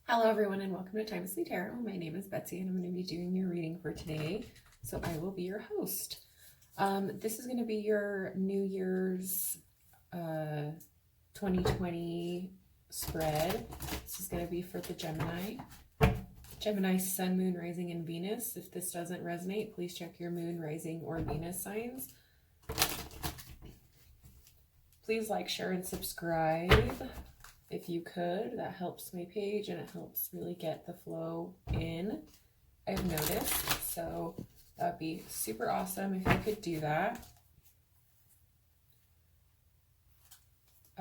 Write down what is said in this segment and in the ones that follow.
Hello everyone and welcome to Timelessly Tarot. My name is Betsy and I'm going to be doing your reading for today. So I will be your host. This is going to be your New Year's 2020 spread. This is going to be for the Gemini, Sun, Moon, Rising, and Venus. If this doesn't resonate, please check your Moon, Rising, or Venus signs. Please like, share, and subscribe. If you could, that helps my page and it helps really get the flow in, I've noticed. So that'd be super awesome if you could do that.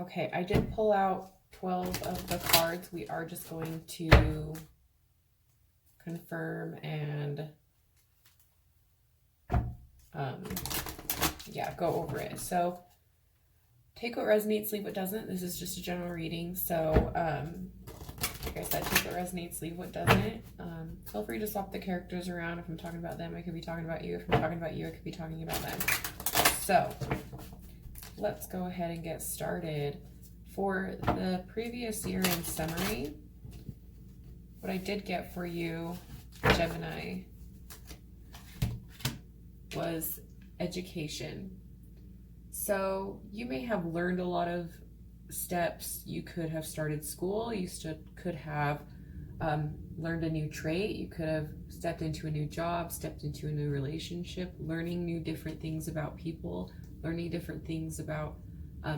Okay, I did pull out 12 of the cards. We are just going to confirm and go over it. So take what resonates, leave what doesn't. This is just a general reading. So, like I said, take what resonates, leave what doesn't. Feel free to swap the characters around. If I'm talking about them, I could be talking about you. If I'm talking about you, I could be talking about them. So, let's go ahead and get started. For the previous year in summary, what I did get for you, Gemini, was education. So you may have learned a lot of steps. You could have started school. You could have learned a new trait. You could have stepped into a new job, stepped into a new relationship, learning new different things about people, learning different things about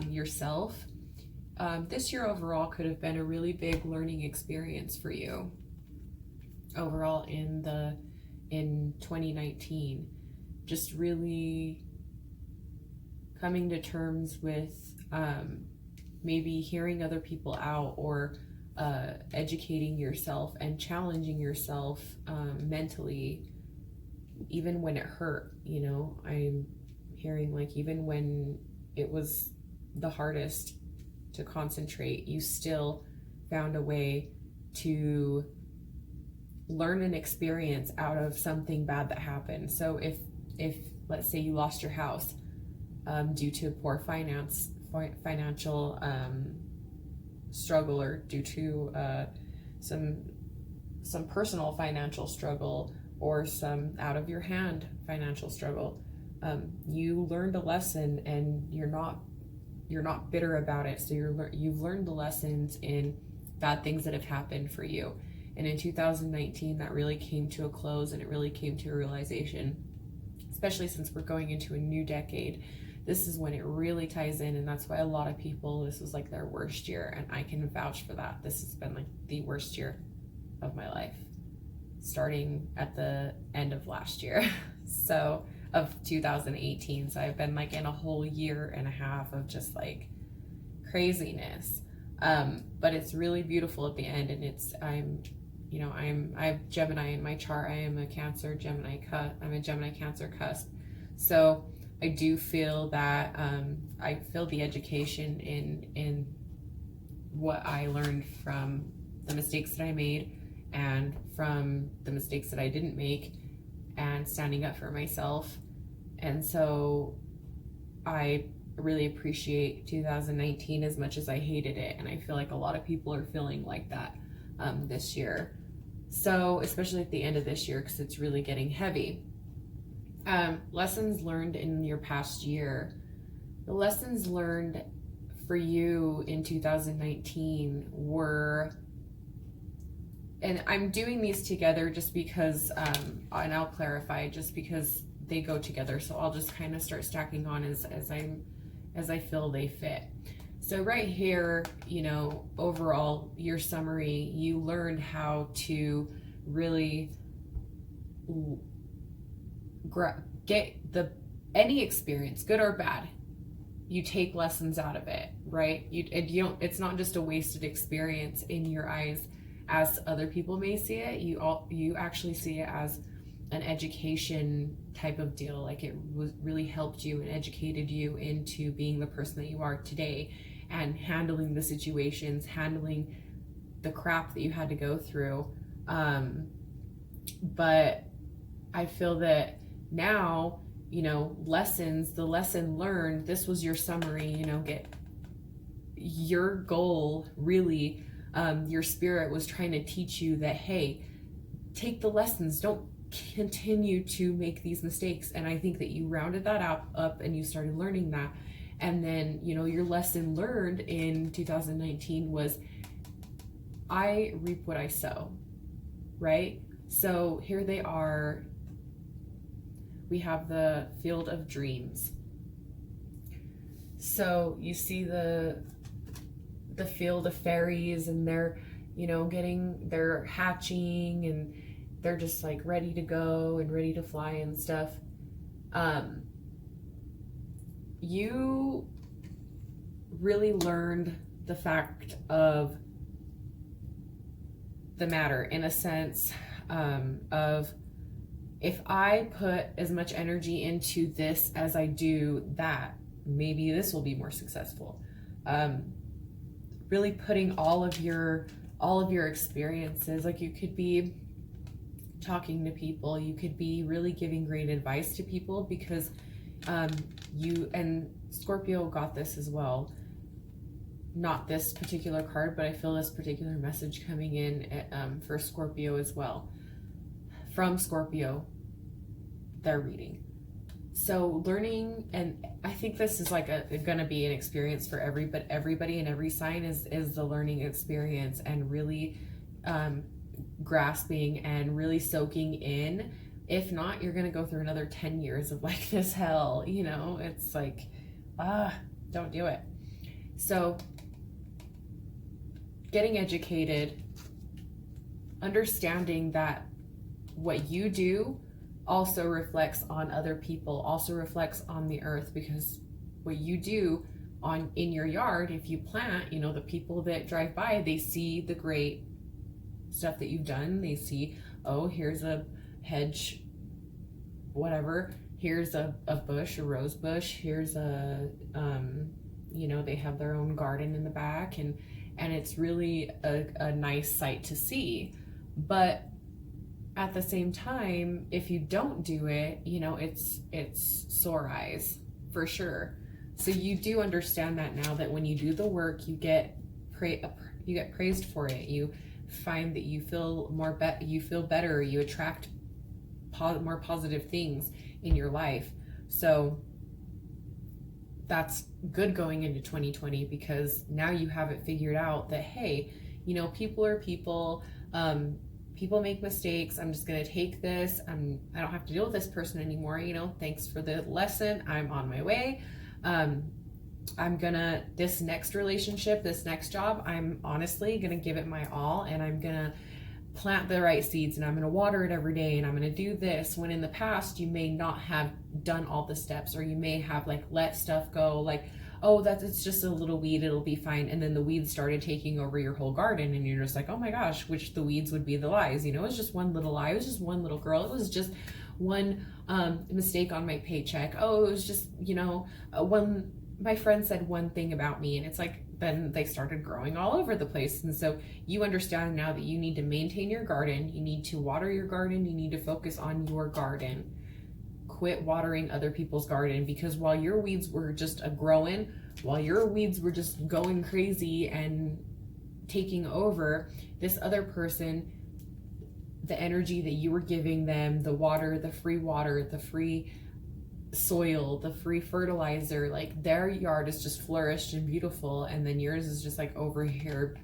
yourself. This year overall could have been a really big learning experience for you overall in 2019. Just really coming to terms with maybe hearing other people out or educating yourself and challenging yourself mentally, even when it hurt. You know, I'm hearing like even when it was the hardest to concentrate, you still found a way to learn an experience out of something bad that happened. So if let's say you lost your house, due to poor financial struggle, or due to some personal financial struggle, or some out of your hand financial struggle, you learned a lesson and you're not bitter about it. So you've learned the lessons in bad things that have happened for you. And in 2019, that really came to a close, and it really came to a realization, especially since we're going into a new decade. This is when it really ties in, and that's why a lot of people, this was like their worst year, and I can vouch for that. This has been like the worst year of my life, starting at the end of last year, so of 2018. So I've been like in a whole year and a half of just like craziness, but it's really beautiful at the end. And I have Gemini in my chart. I am a Cancer Gemini I'm a Gemini Cancer cusp. So I do feel that I feel the education in what I learned from the mistakes that I made and from the mistakes that I didn't make, and standing up for myself. And so I really appreciate 2019 as much as I hated it, and I feel like a lot of people are feeling like that this year. So especially at the end of this year, because it's really getting heavy. Lessons learned in your past year. The lessons learned for you in 2019 were, and I'm doing these together just because, and I'll clarify, just because they go together. So I'll just kind of start stacking on as I feel they fit. So right here, overall, your summary, you learned how to really get any experience, good or bad, you take lessons out of it, right? It's not just a wasted experience in your eyes as other people may see it. You actually see it as an education type of deal. Like it really helped you and educated you into being the person that you are today, and handling the situations, handling the crap that you had to go through. But I feel that now, the lesson learned, this was your summary, get your goal really Your spirit was trying to teach you that, hey, take the lessons, don't continue to make these mistakes. And I think that you rounded that up and you started learning that. And then, you know, your lesson learned in 2019 was, I reap what I sow, right? So here they are. We have the field of dreams. So you see the field of fairies, and they're, you know, they're hatching, and they're just like ready to go and ready to fly and stuff. You really learned the fact of the matter, in a sense, of, if I put as much energy into this as I do that, maybe this will be more successful. Really putting all of your experiences, like you could be talking to people, you could be really giving great advice to people, because you and Scorpio got this as well. Not this particular card, but I feel this particular message coming in for Scorpio as well. From Scorpio, their reading. So learning, and I think this is like going to be an experience for everybody and every sign is the learning experience, and really grasping and really soaking in. If not, you're going to go through another 10 years of like this hell, you know. It's like, don't do it. So getting educated, understanding that what you do also reflects on other people, also reflects on the earth, because what you do in your yard, if you plant, you know, the people that drive by, they see the great stuff that you've done. They see, oh, here's a hedge, whatever, here's a bush, a rose bush, here's a you know, they have their own garden in the back, and it's really a nice sight to see. But at the same time, if you don't do it, you know, it's sore eyes for sure. So you do understand that now, that when you do the work, you get praised for it. You find that you feel you feel better. You attract more positive things in your life. So that's good going into 2020, because now you have it figured out that, hey, you know, people are people. People make mistakes. I'm just going to take this. I don't have to deal with this person anymore. You know, thanks for the lesson. I'm on my way. This next relationship, this next job, I'm honestly going to give it my all, and I'm going to plant the right seeds, and I'm going to water it every day, and I'm going to do this. When in the past, you may not have done all the steps, or you may have like let stuff go, like, oh, it's just a little weed, it'll be fine. And then the weeds started taking over your whole garden, and you're just like, oh my gosh, which the weeds would be the lies. You know, it was just one little lie. It was just one little girl. It was just one mistake on my paycheck. Oh, it was just, you know, when my friend said one thing about me, and it's like, then they started growing all over the place. And so you understand now that you need to maintain your garden. You need to water your garden. You need to focus on your garden. Quit watering other people's garden, because while your weeds were just growing, while your weeds were just going crazy and taking over, this other person, the energy that you were giving them, the water, the free soil, the free fertilizer, like their yard is just flourished and beautiful, and then yours is just like over here.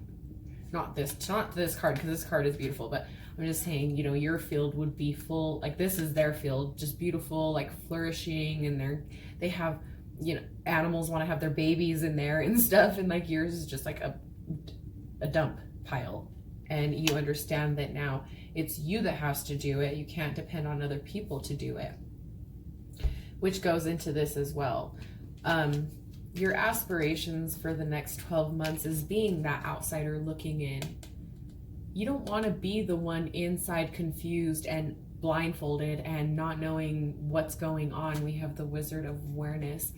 Not this card, because this card is beautiful, but I'm just saying, you know, your field would be full, like this is their field, just beautiful, like flourishing, and they have, you know, animals want to have their babies in there and stuff, and like yours is just like a dump pile. And you understand that now it's you that has to do it. You can't depend on other people to do it, which goes into this as well. Your aspirations for the next 12 months is being that outsider looking in. You don't want to be the one inside confused and blindfolded and not knowing what's going on. We have the Wizard of Awareness.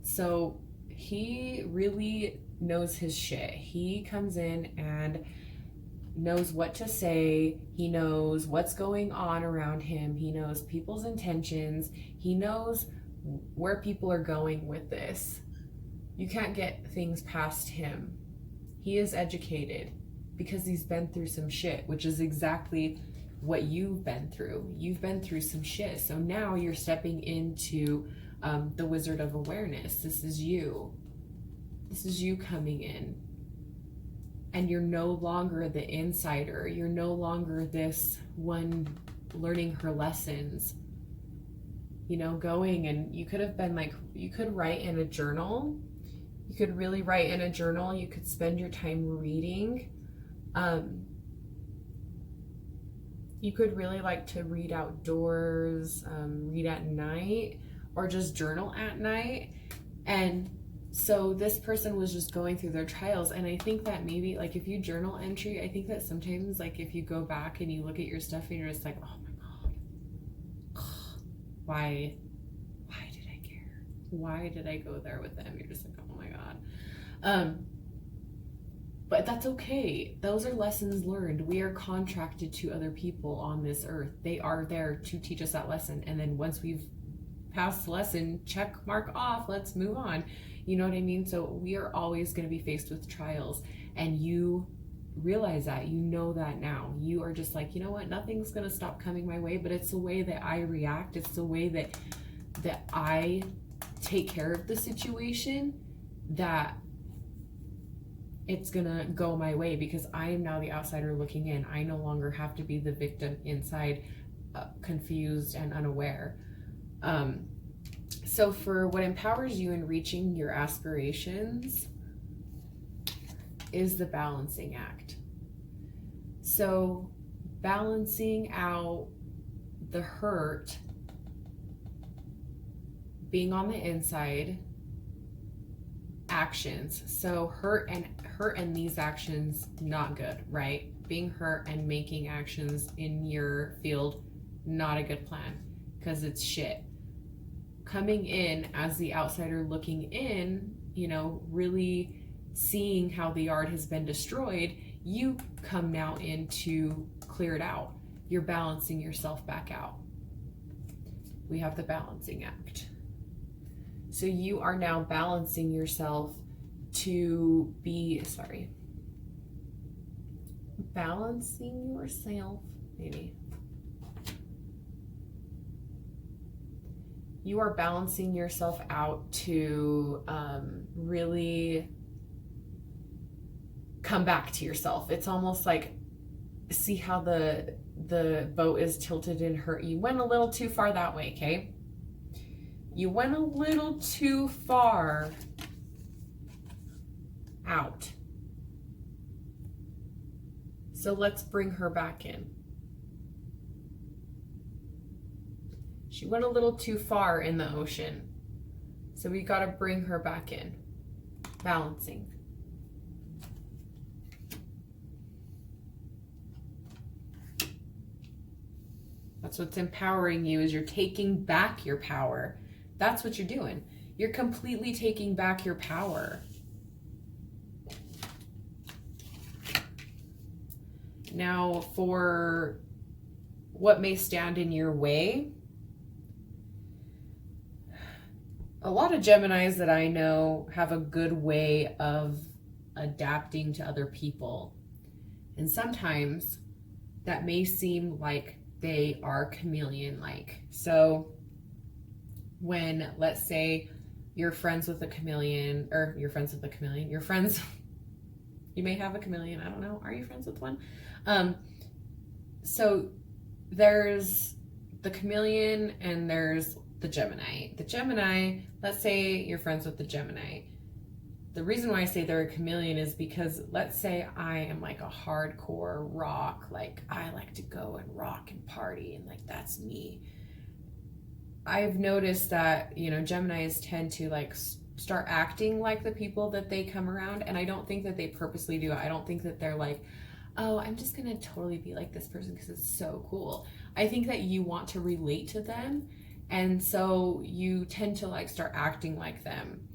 So he really knows his shit. He comes in and knows what to say. He knows what's going on around him. He knows people's intentions. He knows where people are going with this. You can't get things past him. He is educated because he's been through some shit, which is exactly what you've been through. You've been through some shit. So now you're stepping into the Wizard of Awareness. This is you. This is you coming in. And you're no longer the insider. You're no longer this one learning her lessons. You know, going, and you could have been like, you could write in a journal. You could really write in a journal. You could spend your time reading. You could really like to read outdoors, read at night, or just journal at night. And so this person was just going through their trials. And I think that maybe like if you journal entry, I think that sometimes like if you go back and you look at your stuff and you're just like, oh my God, why did I care? Why did I go there with them? You're just like, oh my God. But that's okay. Those are lessons learned. We are contracted to other people on this earth. They are there to teach us that lesson. And then once we've passed the lesson, check mark off, let's move on. You know what I mean? So we are always going to be faced with trials, and you realize that, you know that now. You are just like, you know what? Nothing's going to stop coming my way, but it's the way that I react. It's the way that I take care of the situation that it's gonna go my way, because I am now the outsider looking in. I no longer have to be the victim inside, confused and unaware. So for what empowers you in reaching your aspirations is the balancing act. So balancing out the hurt, being on the inside, actions. So hurt and these actions, not good, right? Being hurt and making actions in your field, not a good plan, because it's shit. Coming in as the outsider looking in, you know, really seeing how the yard has been destroyed, you come now in to clear it out. You're balancing yourself back out. We have the balancing act. So you are now balancing yourself to be, balancing yourself, maybe. You are balancing yourself out to really come back to yourself. It's almost like, see how the boat is tilted in her. You went a little too far that way, okay? You went a little too far out. So let's bring her back in. She went a little too far in the ocean. So we got to bring her back in. Balancing. That's what's empowering you, is you're taking back your power. That's what you're doing. You're completely taking back your power. Now, for what may stand in your way, a lot of Geminis that I know have a good way of adapting to other people. And sometimes that may seem like they are chameleon-like. So when, let's say, you're friends with a chameleon, or you're friends with a chameleon, you're friends, you may have a chameleon, I don't know, are you friends with one? So there's the chameleon and there's the Gemini. The Gemini, let's say you're friends with the Gemini. The reason why I say they're a chameleon is because, let's say I am like a hardcore rock, like I like to go and rock and party, and like that's me. I've noticed that, you know, Geminis tend to like start acting like the people that they come around, and I don't think that they purposely do it. I don't think that they're like, oh, I'm just gonna totally be like this person because it's so cool. I think that you want to relate to them, and so you tend to like start acting like them.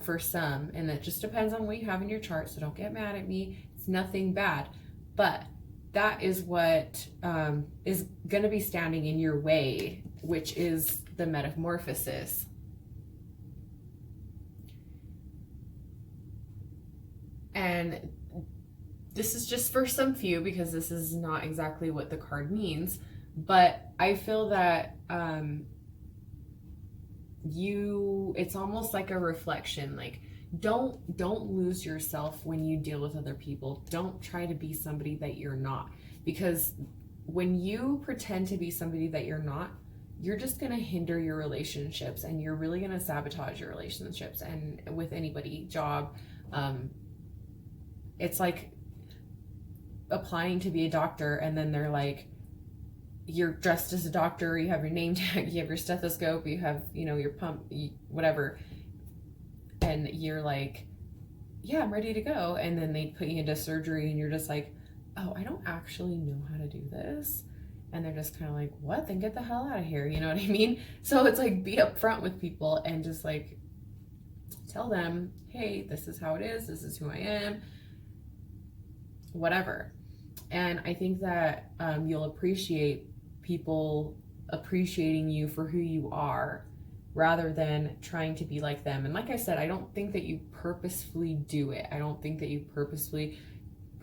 For some, and that just depends on what you have in your chart, so don't get mad at me. It's nothing bad, but that is what is going to be standing in your way, which is the metamorphosis. And this is just for some few, because this is not exactly what the card means, but I feel that it's almost like a reflection. Like, don't lose yourself when you deal with other people. Don't try to be somebody that you're not, because when you pretend to be somebody that you're not, you're just going to hinder your relationships, and you're really going to sabotage your relationships, and with anybody, job. It's like applying to be a doctor, and then they're like, you're dressed as a doctor, you have your name tag, you have your stethoscope, you have, your pump, whatever, and you're like, yeah, I'm ready to go, and then they put you into surgery, and you're just like, oh, I don't actually know how to do this, and they're just kind of like, what? Then get the hell out of here, you know what I mean? So it's like, be upfront with people and just like tell them, hey, this is how it is, this is who I am, whatever. And I think that you'll appreciate people appreciating you for who you are, rather than trying to be like them. And like I said, I don't think that you purposefully do it. I don't think that you purposely, I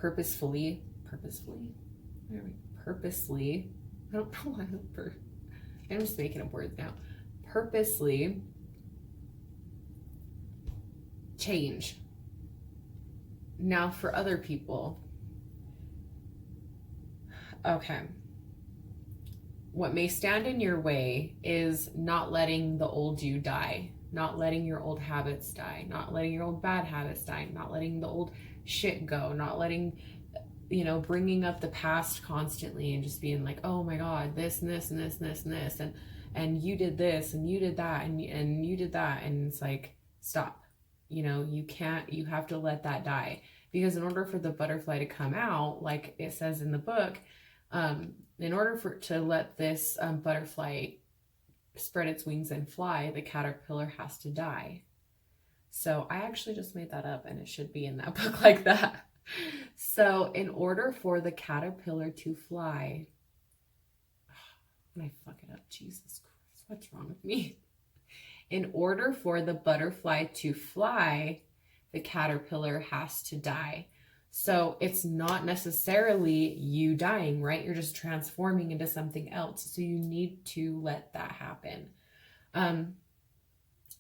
don't know why I'm just making up words now. Purposely change. Now for other people, okay, what may stand in your way is not letting the old you die, not letting your old habits die, not letting your old bad habits die, not letting the old shit go, not letting, bringing up the past constantly and just being like, oh my God, this and this and this and this and this, and you did this and you did that and you did that. And it's like, stop. You have to let that die, because in order for the butterfly to come out, like it says in the book, in order to let this butterfly spread its wings and fly, the caterpillar has to die. So I actually just made that up, and it should be in that book like that. So in order for the caterpillar to fly, when I fuck it up, Jesus Christ, what's wrong with me? In order for the butterfly to fly, the caterpillar has to die. So it's not necessarily you dying, right? You're just transforming into something else. So you need to let that happen.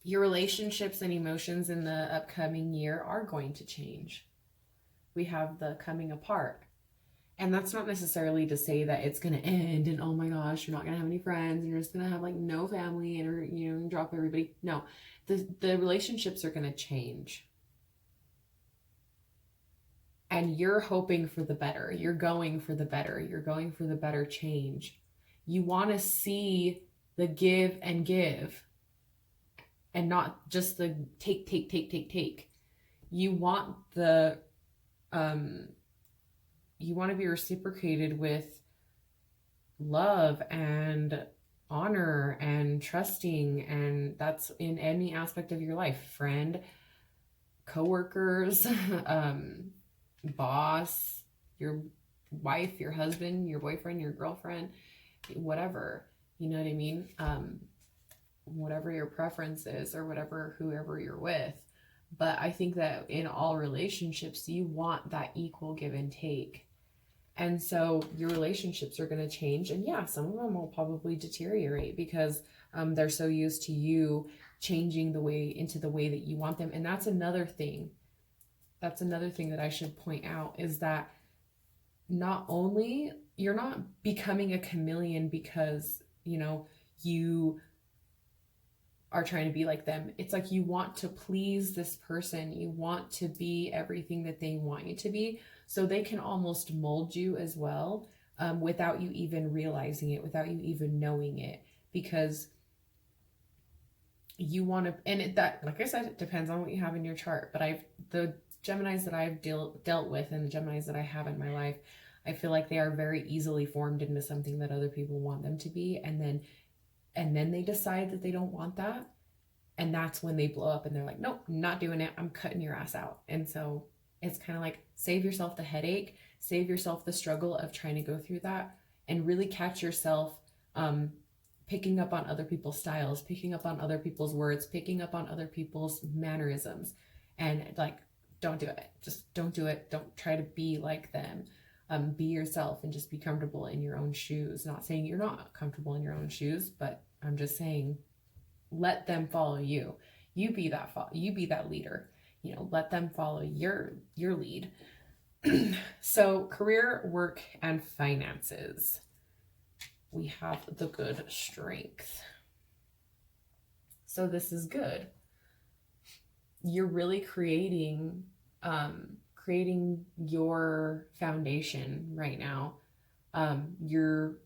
Your relationships and emotions in the upcoming year are going to change. We have the coming apart. And that's not necessarily to say that it's going to end and, oh my gosh, you're not going to have any friends and you're just going to have like no family and, or, drop everybody. No, the relationships are going to change. And you're hoping for the better. You're going for the better. You're going for the better change. You want to see the give and give, and not just the take. You want you want to be reciprocated with love and honor and trusting, and that's in any aspect of your life. Friend, coworkers, boss, your wife, your husband, your boyfriend, your girlfriend, whatever, you know what I mean? Whatever your preference is, or whoever you're with. But I think that in all relationships, you want that equal give and take. And so your relationships are going to change. And yeah, some of them will probably deteriorate, because they're so used to you changing into the way that you want them. And that's another thing. That's another thing that I should point out, is that not only you're not becoming a chameleon because, you are trying to be like them. It's like you want to please this person. You want to be everything that they want you to be, so they can almost mold you as well, without you even realizing it, without you even knowing it, because you want to, and that, like I said, it depends on what you have in your chart. But the Geminis that I've dealt with, and the Geminis that I have in my life, I feel like they are very easily formed into something that other people want them to be, and then they decide that they don't want that, and that's when they blow up and they're like, nope, not doing it, I'm cutting your ass out. And so it's kind of like, save yourself the headache, save yourself the struggle of trying to go through that, and really catch yourself picking up on other people's styles, picking up on other people's words, picking up on other people's mannerisms, and like don't do it. Just don't do it. Don't try to be like them. Be yourself and just be comfortable in your own shoes. Not saying you're not comfortable in your own shoes, but I'm just saying, let them follow you. You be that leader. Let them follow your lead. So career, work, and finances. We have the good strength. So this is good. You're really creating your foundation right now. You're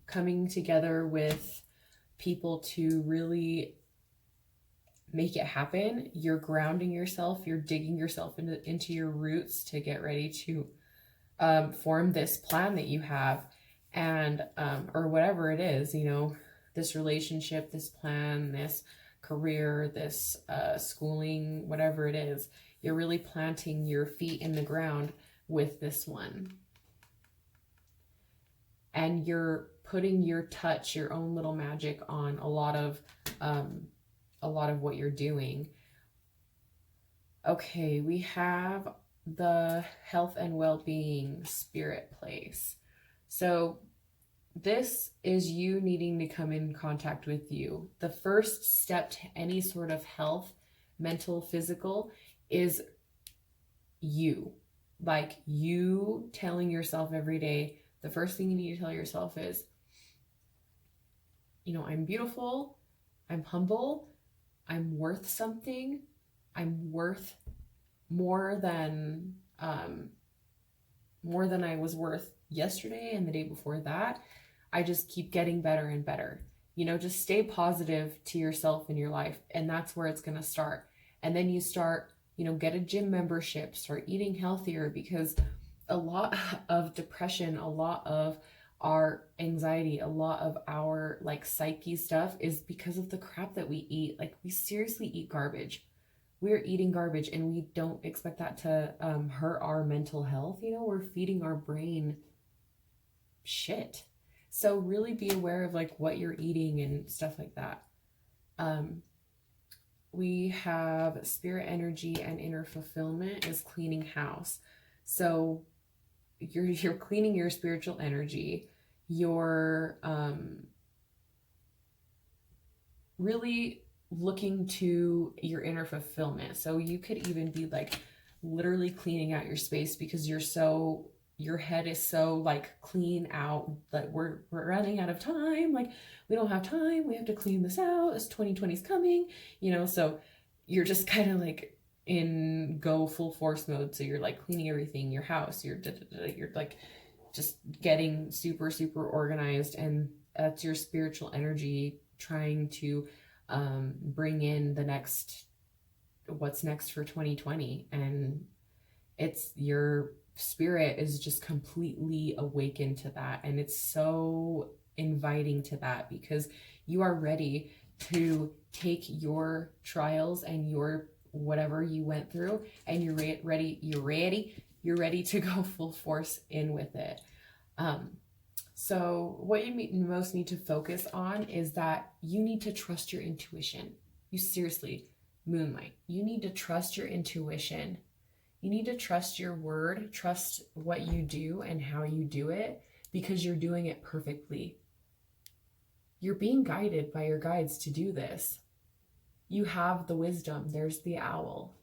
coming together with people to really make it happen. You're grounding yourself. You're digging yourself into your roots to get ready to form this plan that you have, and or whatever it is, this relationship, this plan, this career, this schooling, whatever it is. You're really planting your feet in the ground with this one. And you're putting your touch, your own little magic on a lot of what you're doing. Okay, we have the health and well-being spirit place. So this is you needing to come in contact with you. The first step to any sort of health, mental, physical, is you. Like, you telling yourself every day, the first thing you need to tell yourself is, I'm beautiful, I'm humble, I'm worth something, I'm worth more than I was worth yesterday and the day before that. I just keep getting better and better. Just stay positive to yourself in your life, and that's where it's going to start. And then you start, get a gym membership, start eating healthier, because a lot of depression, a lot of our anxiety, a lot of our psyche stuff is because of the crap that we eat. We seriously eat garbage. We're eating garbage, and we don't expect that to hurt our mental health. We're feeding our brain shit. So really be aware of what you're eating and stuff like that. We have spirit energy and inner fulfillment is cleaning house. So you're cleaning your spiritual energy. You're really looking to your inner fulfillment. So you could even be literally cleaning out your space, because your head is so clean out that we're running out of time. We don't have time. We have to clean this out. As 2020 is coming, so you're just kind of in go full force mode. So you're cleaning everything, your house, you're just getting super, super organized. And that's your spiritual energy trying to bring in what's next for 2020. And it's your spirit is just completely awakened to that, and it's so inviting to that, because you are ready to take your trials and your whatever you went through, and you're ready to go full force in with it. So what you most need to focus on is that you need to trust your intuition. You seriously, Moonlight, you need to trust your intuition. You need to trust your word, trust what you do and how you do it, because you're doing it perfectly. You're being guided by your guides to do this. You have the wisdom. There's the owl.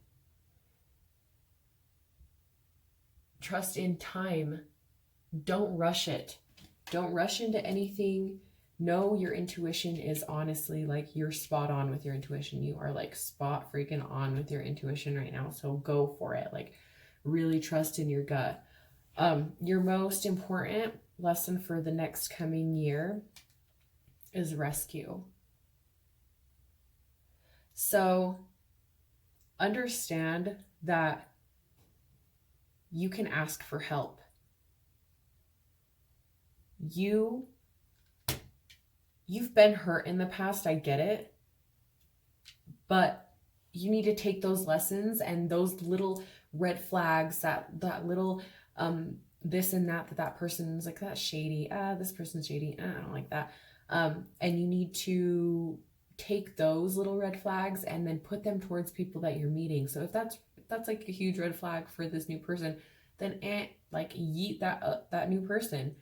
Trust in time. Don't rush it. Don't rush into anything. Know your intuition is honestly you're spot on with your intuition. You are spot freaking on with your intuition right now. So go for it. Really trust in your gut. Your most important lesson for the next coming year is rescue. So understand that you can ask for help. You've been hurt in the past, I get it. But you need to take those lessons and those little red flags, that little this and that person's that's shady. This person's shady. I don't like that. And you need to take those little red flags and then put them towards people that you're meeting. So if that's that's like a huge red flag for this new person, then like yeet that new person.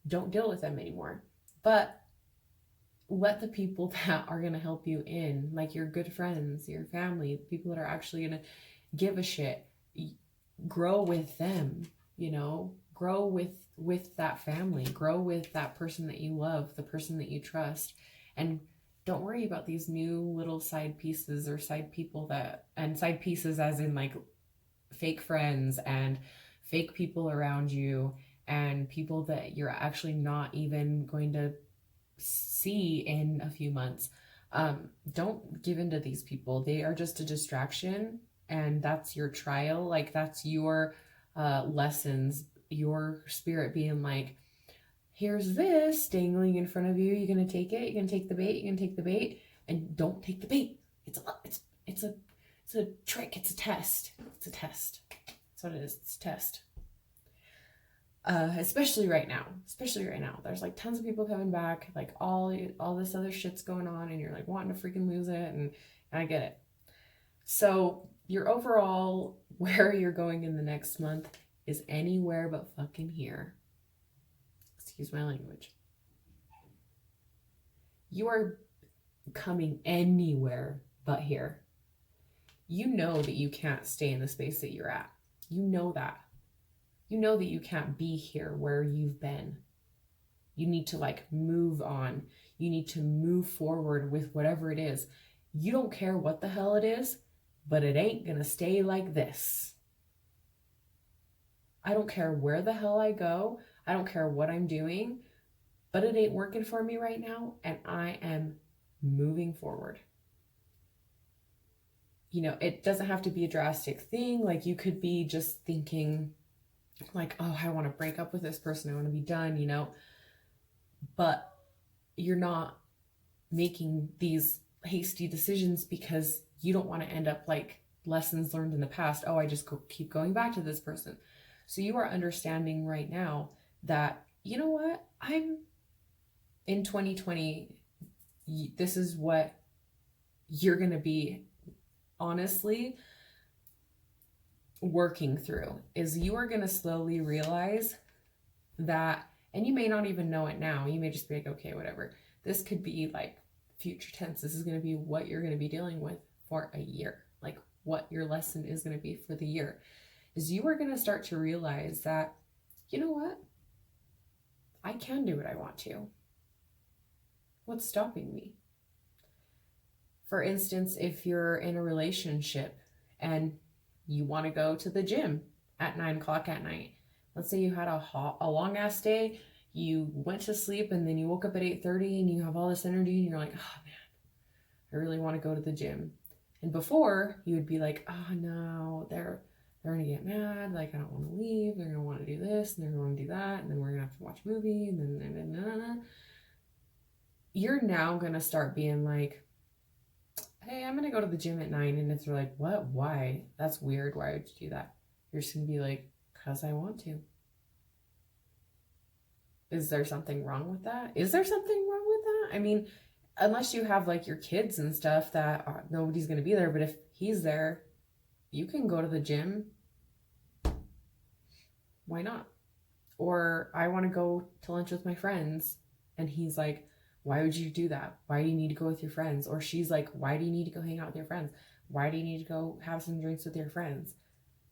Don't deal with them anymore. But let the people that are going to help you in, like your good friends, your family, people that are actually going to give a shit, grow with them, you know, grow with that family, grow with that person that you love, the person that you trust. And don't worry about these new little side pieces or side people and side pieces as in like fake friends and fake people around you and people that you're actually not even going to see in a few months. Don't give in to these people. They are just a distraction, and that's your trial. Like, that's your lessons, your spirit being like, here's this dangling in front of you. You're gonna take it. You're gonna take the bait. You're gonna take the bait, and don't take the bait. It's a trick. It's a test. It's a test. That's what it is. It's a test. Especially right now. There's like tons of people coming back, like all this other shit's going on, and you're like wanting to freaking lose it, and I get it. So your overall where you're going in the next month is anywhere but fucking here. Excuse my language. You are coming anywhere but here. You know that you can't stay in the space that you're at. You know that. You know that you can't be here where you've been. You need to like move on. You need to move forward with whatever it is. You don't care what the hell it is, but it ain't gonna stay like this. I don't care where the hell I go. I don't care what I'm doing, but it ain't working for me right now, and I am moving forward. You know, it doesn't have to be a drastic thing. Like, you could be just thinking like, oh, I want to break up with this person. I want to be done, you know, but you're not making these hasty decisions because you don't want to end up like lessons learned in the past. Oh, I just keep going back to this person. So you are understanding right now that, you know what, I'm in 2020. This is what you're going to be honestly working through, is you are going to slowly realize that, and you may not even know it now. You may just be like, okay, whatever. This could be like future tense. This is going to be what you're going to be dealing with for a year. Like, what your lesson is going to be for the year is you are going to start to realize that, you know what? I can do what I want to. What's stopping me? For instance, if you're in a relationship and you want to go to the gym at 9:00 at night. Let's say you had a long ass day, you went to sleep, and then you woke up at 8:30 and you have all this energy and you're like, oh man, I really want to go to the gym. And before, you would be like, oh no, they're gonna get mad, like I don't want to leave, they're gonna want to do this, and they're gonna want to do that, and then we're gonna have to watch a movie, and then you're now gonna start being like, hey, I'm gonna go to the gym at 9, and if they're like, what? Why? That's weird. Why would you do that? You're just gonna be like, because I want to. Is there something wrong with that? Is there something wrong with that? I mean, unless you have like your kids and stuff that nobody's gonna be there, but if he's there, you can go to the gym. Why not? Or I want to go to lunch with my friends, and he's like, why would you do that? Why do you need to go with your friends? Or she's like, why do you need to go hang out with your friends? Why do you need to go have some drinks with your friends?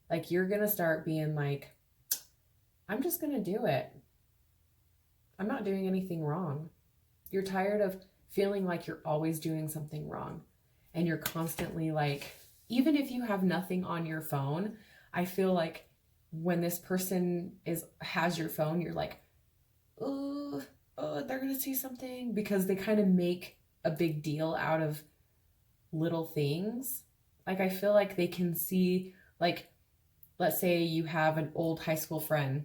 Like, you're going to start being like, I'm just going to do it. I'm not doing anything wrong. You're tired of feeling like you're always doing something wrong. And you're constantly like, even if you have nothing on your phone, I feel like when this person has your phone, you're like, oh, they're going to see something, because they kind of make a big deal out of little things. Like, I feel like they can see, like, let's say you have an old high school friend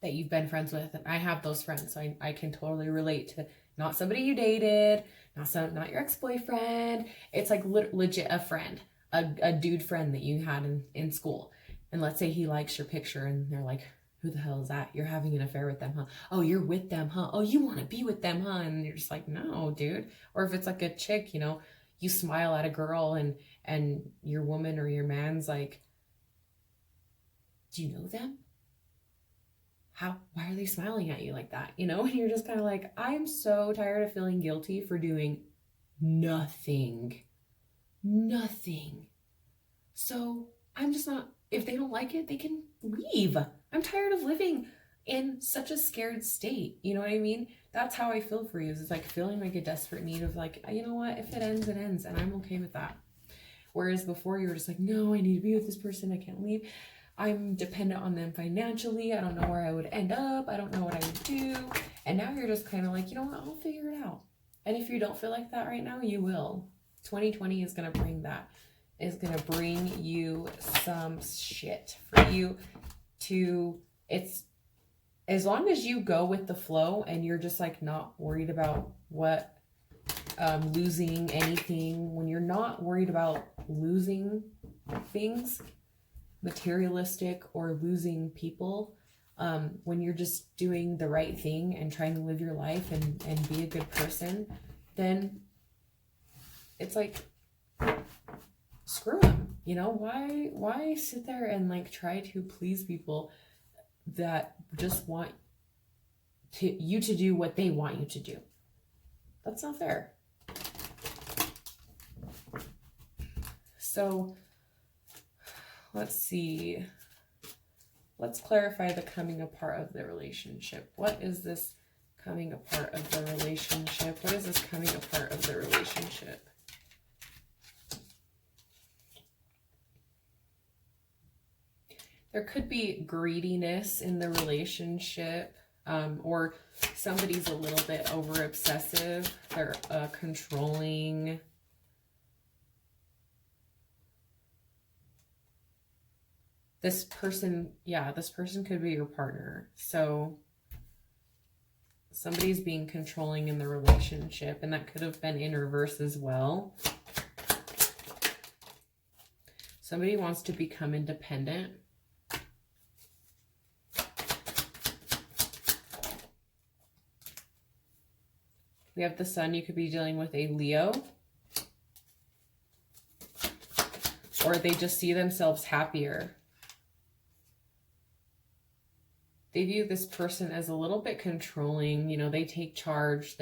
that you've been friends with, and I have those friends, so I can totally relate to not somebody you dated, not your ex-boyfriend. It's like legit a friend, a dude friend that you had in school. And let's say he likes your picture, and they're like, who the hell is that? You're having an affair with them, huh? Oh, you're with them, huh? Oh, you want to be with them, huh? And you're just like, no, dude. Or if it's like a chick, you know, you smile at a girl and your woman or your man's like, do you know them? Why are they smiling at you like that? You know, and you're just kind of like, I'm so tired of feeling guilty for doing nothing. So I'm just not, if they don't like it, they can leave. I'm tired of living in such a scared state. You know what I mean? That's how I feel for you. It's like feeling like a desperate need of like, you know what? If it ends, it ends. And I'm okay with that. Whereas before you were just like, no, I need to be with this person. I can't leave. I'm dependent on them financially. I don't know where I would end up. I don't know what I would do. And now you're just kind of like, you know what? I'll figure it out. And if you don't feel like that right now, you will. 2020 is going to bring that. Is going to bring you some shit for you to, it's, as long as you go with the flow and you're just like not worried about what, losing anything, when you're not worried about losing things, materialistic or losing people, when you're just doing the right thing and trying to live your life and be a good person, then it's like, screw them. You know, why sit there and like try to please people that just want you to do what they want you to do? That's not fair. So let's see. Let's clarify the coming apart of the relationship. What is this coming apart of the relationship? What is this coming apart of the relationship? There could be greediness in the relationship, or somebody's a little bit over obsessive. They're controlling. This person could be your partner. So somebody's being controlling in the relationship, and that could have been in reverse as well. Somebody wants to become independent. We have the Sun. You could be dealing with a Leo. Or they just see themselves happier. They view this person as a little bit controlling. You know, they take charge.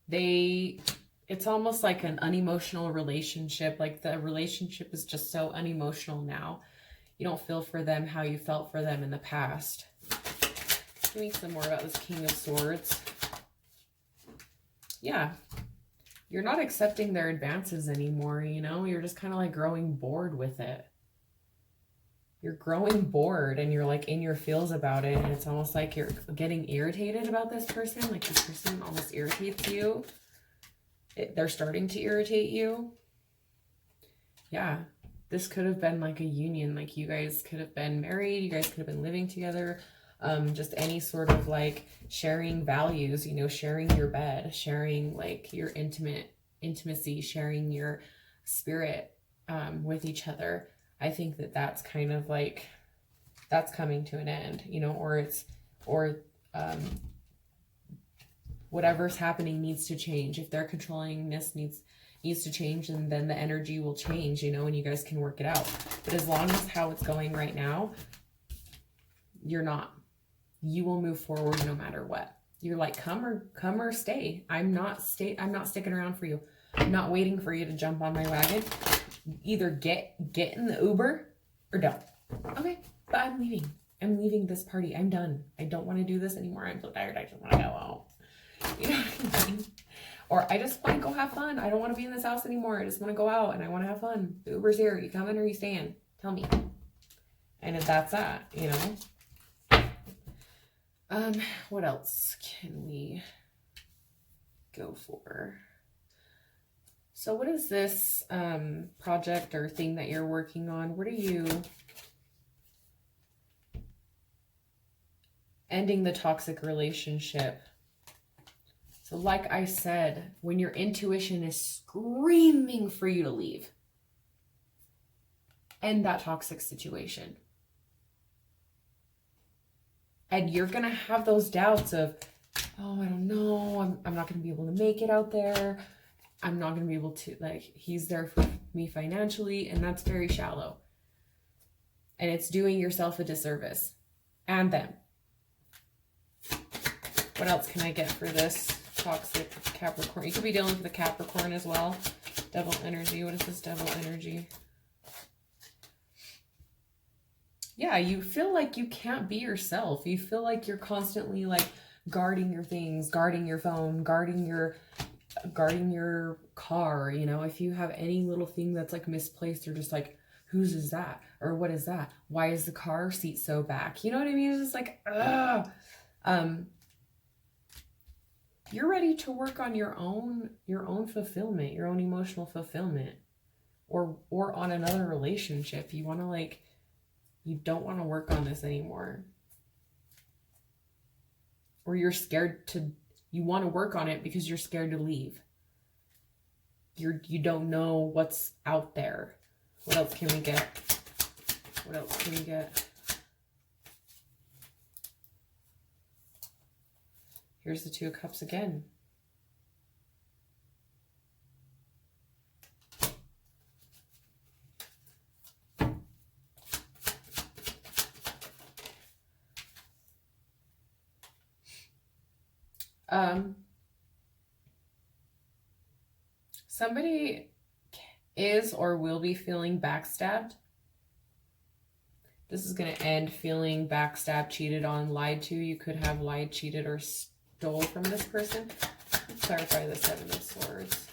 It's almost like an unemotional relationship. Like the relationship is just so unemotional now. You don't feel for them how you felt for them in the past. Give me some more about this King of Swords. Yeah. You're not accepting their advances anymore, you know? You're just kind of like growing bored with it. You're growing bored and you're like in your feels about it. And it's almost like you're getting irritated about this person. Like this person almost irritates you. They're starting to irritate you. Yeah. This could have been like a union. Like you guys could have been married. You guys could have been living together. Just any sort of like sharing values, you know, sharing your bed, sharing like your intimacy, sharing your spirit with each other. I think that that's kind of like, that's coming to an end, you know, or whatever's happening needs to change. If their controllingness needs to change, and then the energy will change, you know, and you guys can work it out. But as long as how it's going right now, you will move forward no matter what. You're like, come or stay. I'm not sticking around for you. I'm not waiting for you to jump on my wagon. Either get in the Uber or don't. Okay, but I'm leaving. I'm leaving this party. I'm done. I don't want to do this anymore. I'm so tired. I just want to go home. You know what I mean? Or I just want to go have fun. I don't want to be in this house anymore. I just want to go out and I want to have fun. The Uber's here. You coming or you staying? Tell me. And if that's that, you know. What else can we go for? So what is this project or thing that you're working on? What are you ending the toxic relationship? So like I said, when your intuition is screaming for you to leave, end that toxic situation. And you're going to have those doubts of, oh, I don't know, I'm not going to be able to make it out there. I'm not going to be able to, like, he's there for me financially, and that's very shallow. And it's doing yourself a disservice. And them. What else can I get for this toxic Capricorn? You could be dealing with the Capricorn as well. Devil energy. What is this devil energy? Yeah, you feel like you can't be yourself. You feel like you're constantly like guarding your things, guarding your phone, guarding your car. You know, if you have any little thing that's like misplaced, you're just like, whose is that? Or what is that? Why is the car seat so back? You know what I mean? It's just like, ugh. You're ready to work on your own fulfillment, your own emotional fulfillment, or on another relationship. You want to like, you don't want to work on this anymore. Or you're scared to, you want to work on it because you're scared to leave. You don't know what's out there. What else can we get? What else can we get? Here's the Two of Cups again. Somebody is or will be feeling backstabbed. This is going to end feeling backstabbed, cheated on, lied to. You could have lied, cheated, or stole from this person. Let's clarify the Seven of Swords.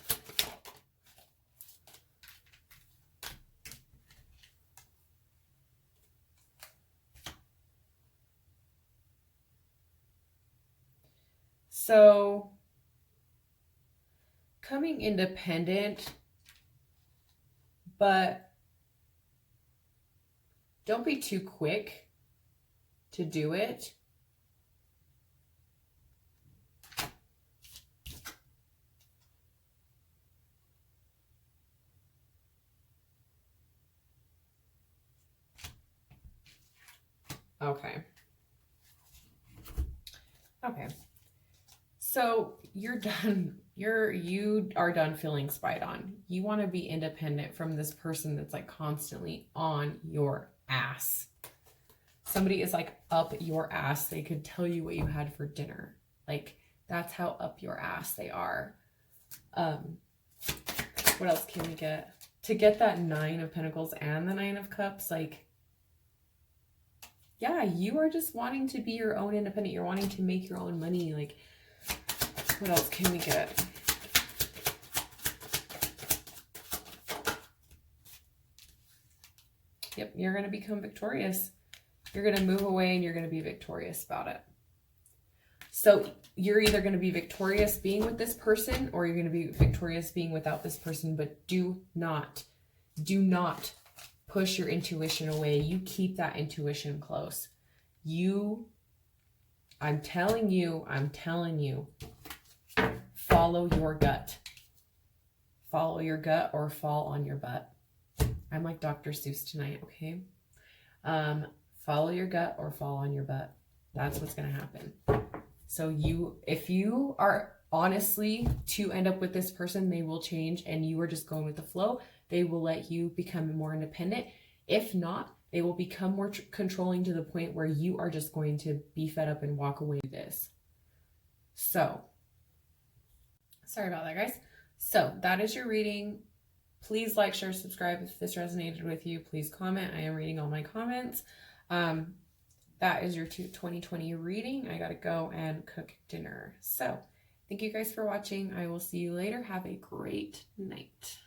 So, coming independent, but don't be too quick to do it. Okay. Okay. So you're done. You are done feeling spied on. You want to be independent from this person that's like constantly on your ass. Somebody is like up your ass. They could tell you what you had for dinner. Like that's how up your ass they are. What else can we get? To get that Nine of Pentacles and the Nine of Cups, like, yeah, you are just wanting to be your own independent. You're wanting to make your own money. Like, what else can we get? Yep, you're going to become victorious. You're going to move away and you're going to be victorious about it. So you're either going to be victorious being with this person or you're going to be victorious being without this person, but do not push your intuition away. You keep that intuition close. I'm telling you, follow your gut. Follow your gut or fall on your butt. I'm like Dr. Seuss tonight, okay? Follow your gut or fall on your butt. That's what's going to happen. So if you are honestly to end up with this person, they will change and you are just going with the flow. They will let you become more independent. If not, they will become more controlling to the point where you are just going to be fed up and walk away with this. So, sorry about that, guys. So that is your reading. Please like, share, subscribe if this resonated with you. Please comment. I am reading all my comments. That is your 2020 reading. I gotta go and cook dinner. So thank you guys for watching. I will see you later. Have a great night.